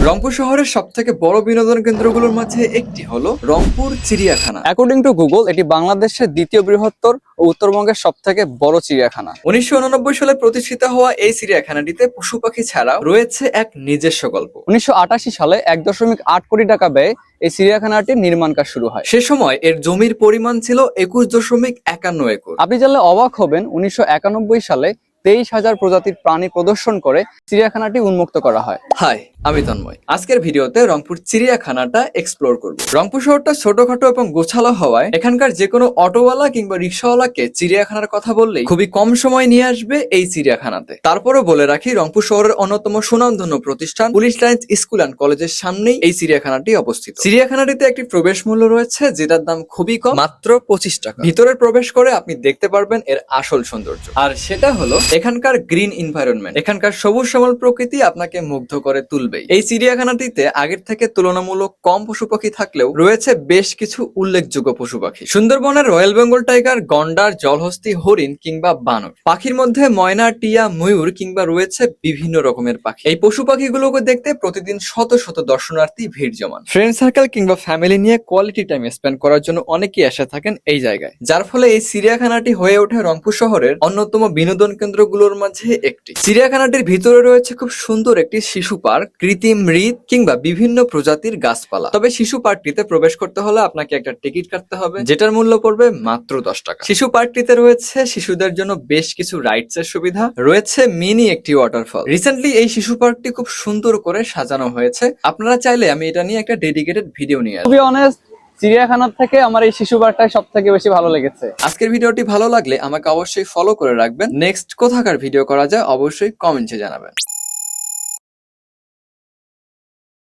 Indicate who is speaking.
Speaker 1: রংপুর শহরের সবথেকে বড় বিনোদন কেন্দ্রগুলোর মাঝে একটি হলো রংপুর চিড়িয়াখানা।
Speaker 2: অ্যাকর্ডিং টু গুগল, এটি বাংলাদেশের দ্বিতীয় বৃহত্তর ও উত্তরবঙ্গের সবথেকে বড় চিড়িয়াখানা।
Speaker 1: 1989 সালে প্রতিষ্ঠিত হওয়া এই চিড়িয়াখানাটিতে পশু পাখি ছাড়াও রয়েছে এক নিজস্ব গল্প।
Speaker 2: 1988 সালে 1.8 কোটি টাকা ব্যয়ে এই চিড়িয়াখানাটির নির্মাণ কাজ শুরু হয়।
Speaker 1: সে সময় এর জমির পরিমাণ ছিল 21.51 একর।
Speaker 2: আপনি জানলে অবাক হবেন, 1991 সালে 23,000 প্রজাতির প্রাণী প্রদর্শন করে চিড়িয়াখানাটি উন্মুক্ত করা হয়।
Speaker 1: হাই, আমি তন্ময়। আজকের ভিডিওতে রংপুর চিড়িয়াখানাটা এক্সপ্লোর করব। রংপুর শহরটা ছোটখাটো এবং গোছালো হওয়ায় এখানকার যে কোনো অটোওয়ালা কিংবা রিক্সাওয়ালাকে চিড়িয়াখানার কথা বললেই খুবই কম সময় নিয়ে আসবে এই চিড়িয়াখানাতে। তারপরও বলে রাখি, রংপুর শহরের অন্যতম সুনামধন্য প্রতিষ্ঠান পুলিশ লাইন্স স্কুল অ্যান্ড কলেজের সামনেই এই চিড়িয়াখানাটি অবস্থিত। চিড়িয়াখানাটিতে একটি প্রবেশ মূল্য রয়েছে, যেটার দাম খুবই কম, মাত্র 25 টাকা। ভিতরে প্রবেশ করে আপনি দেখতে পারবেন এর আসল সৌন্দর্য, আর সেটা হলো এখানকার গ্রিন এনভায়রনমেন্ট। এখানকার সবুজ শ্যামল প্রকৃতি আপনাকে মুগ্ধ করে তুলবে। এই চিড়িয়াখানাটিতে আগের থেকে তুলনামূলক কম পশু পাখি থাকলেও রয়েছে বেশ কিছু উল্লেখযোগ্য পশু পাখি। সুন্দরবনের রয়্যাল বেঙ্গল টাইগার, গন্ডার, জলহস্তী, হরিণ কিংবা বানর। পাখির মধ্যে ময়না, টিয়া, ময়ূর কিংবা রয়েছে বিভিন্ন রকমের পাখি। এই পশু পাখিগুলোকে দেখতে প্রতিদিন শত শত দর্শনার্থী ভিড় জমান। ফ্রেন্ড সার্কেল কিংবা ফ্যামিলি নিয়ে কোয়ালিটি টাইম স্পেন্ড করার জন্য অনেকেই এসে থাকেন এই জায়গায়, যার ফলে এই চিড়িয়াখানাটি হয়ে ওঠে রংপুর শহরের অন্যতম বিনোদন কেন্দ্রগুলোর মাঝে একটি। চিড়িয়াখানাটির ভিতরে রয়েছে খুব সুন্দর একটি শিশু পার্ক, কৃত্রিম হ্রদ কিংবা বিভিন্ন প্রজাতির গাছপালা। তবে শিশু পার্কটিতে প্রবেশ করতে হলে আপনাকে একটা টিকিট কাটতে হবে, যেটার মূল্য পড়বে মাত্র 10 টাকা। শিশু পার্কটিতে রয়েছে শিশুদের জন্য বেশ কিছু রাইডস এর সুবিধা, রয়েছে মিনি একটি ওয়াটারফল। রিসেন্টলি এই শিশু পার্কটি খুব সুন্দর করে সাজানো হয়েছে। আপনারা চাইলে আমি এটা নিয়ে একটা ডেডিকেটেড ভিডিও নিয়ে আসবো।
Speaker 2: টু বি অনেস্ট, চিড়িয়াখানার থেকে আমার এই শিশু পার্কটাই সব থেকে বেশি ভালো লেগেছে।
Speaker 1: আজকের ভিডিওটি ভালো লাগলে আমাকে অবশ্যই ফলো করে রাখবেন। নেক্সট কোথাকার ভিডিও করা যায় অবশ্যই কমেন্টে জানাবেন।